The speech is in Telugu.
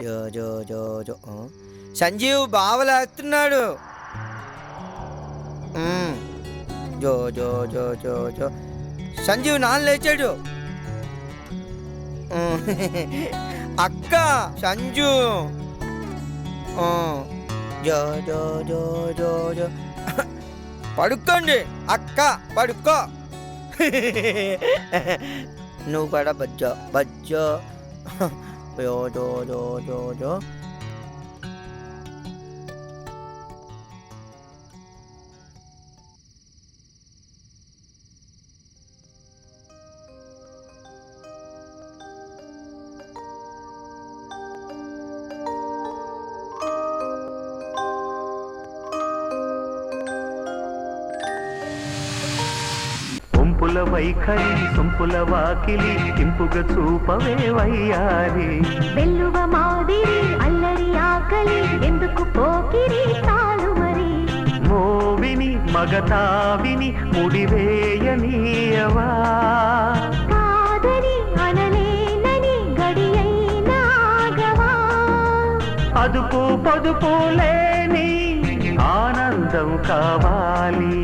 జో జో జో జో సంజీవ్ బావలేస్తున్నాడు. జో జో జో జో జో సంజీవ్ నాన్న లేచాడు. అక్క సంజు జో జో జో జో జో పడుకోండి అక్క పడుకో. నువ్వు కూడా బజ్జో బజ్జో జో జో జో జో జో సొంపుల వైఖరి సొంపుల వాకిలి ఇంపుగా చూపవే వయ్యారి వెల్లువ మాదిరి అల్లరి ఆకలి ఎందుకు పోకిరి తాళు మరి మోవిని మగతావిని ముడివేయనీయవా కాదని అనలేనని గడియైనాగవా అదుపు పొదుపు లేని ఆనందం కావాలి